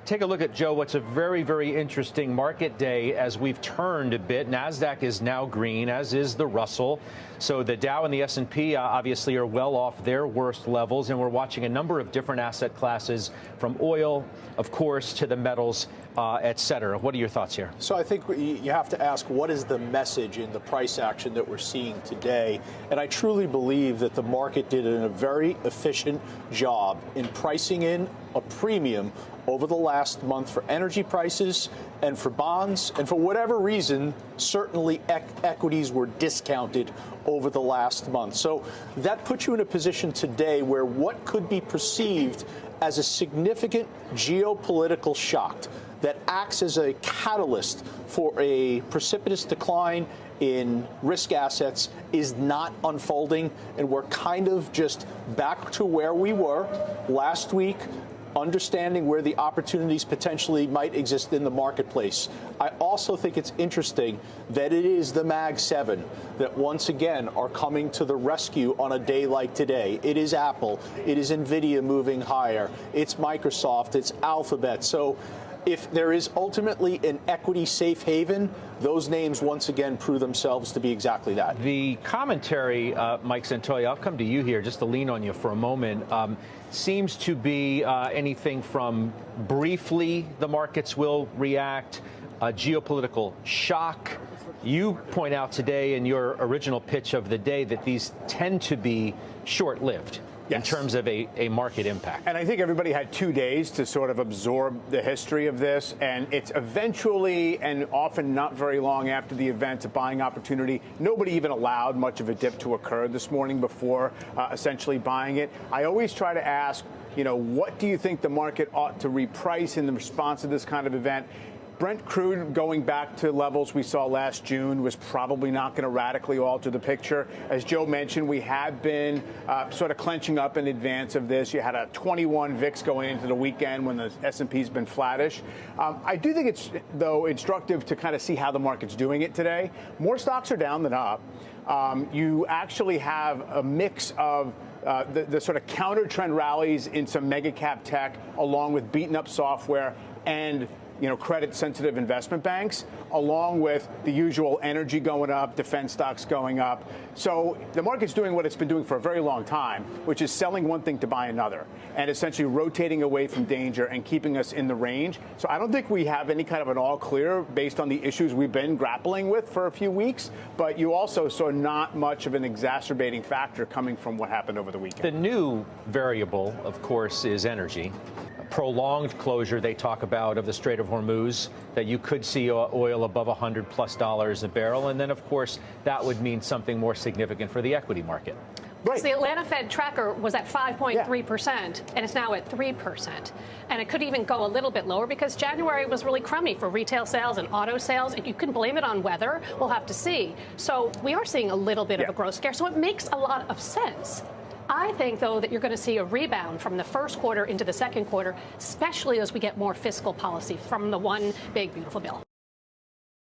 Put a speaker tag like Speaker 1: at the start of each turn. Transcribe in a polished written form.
Speaker 1: take a look at, Joe, what's a very, very interesting market day as we've turned a bit. NASDAQ is now green, as is the Russell. So the Dow and the S&P obviously are well off their worst levels, and we're watching a number of different asset classes, from oil, of course, to the metals, et cetera. What are your thoughts here?
Speaker 2: So I think you have to ask, what is the message in the price action that we're seeing today? And I truly believe that the market did a very efficient job in pricing in a premium over the last month for energy prices and for bonds. And for whatever reason, certainly equities were discounted over the last month. So that puts you in a position today where what could be perceived as a significant geopolitical shock that acts as a catalyst for a precipitous decline in risk assets is not unfolding. And we're kind of just back to where we were last week, understanding where the opportunities potentially might exist in the marketplace. I also think it's interesting that it is the Mag 7 that once again are coming to the rescue on a day like today. It is Apple, it is Nvidia moving higher, it's Microsoft, it's Alphabet. So if there is ultimately an equity safe haven, those names once again prove themselves to be exactly that.
Speaker 1: The commentary, Mike Santoya, I'll come to you here just to lean on you for a moment, seems to be anything from briefly the markets will react, a geopolitical shock. You point out today in your original pitch of the day that these tend to be short-lived. Yes. In terms of a market impact.
Speaker 3: And I think everybody had 2 days to sort of absorb the history of this, and it's eventually, and often not very long after the event, a buying opportunity. Nobody even allowed much of a dip to occur this morning before essentially buying it. I always try to ask, what do you think the market ought to reprice in the response to this kind of event? Brent crude going back to levels we saw last June was probably not going to radically alter the picture. As Joe mentioned, we have been sort of clenching up in advance of this. You had a 21 VIX going into the weekend when the S&P's been flattish. I do think it's, though, instructive to kind of see how the market's doing it today. More stocks are down than up. You actually have a mix of the sort of counter trend rallies in some mega cap tech, along with beaten up software and credit-sensitive investment banks, along with the usual energy going up, defense stocks going up. So the market's doing what it's been doing for a very long time, which is selling one thing to buy another, and essentially rotating away from danger and keeping us in the range. So I don't think we have any kind of an all clear based on the issues we've been grappling with for a few weeks, but you also saw not much of an exacerbating factor coming from what happened over the weekend.
Speaker 1: The new variable, of course, is energy. Prolonged closure, they talk about, of the Strait of Hormuz, that you could see oil above $100+ a barrel. And then, of course, that would mean something more significant for the equity market.
Speaker 4: Right. The Atlanta Fed tracker was at 5.3%, and it's now at 3%. And it could even go a little bit lower because January was really crummy for retail sales and auto sales. And you can blame it on weather. We'll have to see. So we are seeing a little bit of a growth scare. So it makes a lot of sense. I think, though, that you're going to see a rebound from the first quarter into the second quarter, especially as we get more fiscal policy from the one big, beautiful bill.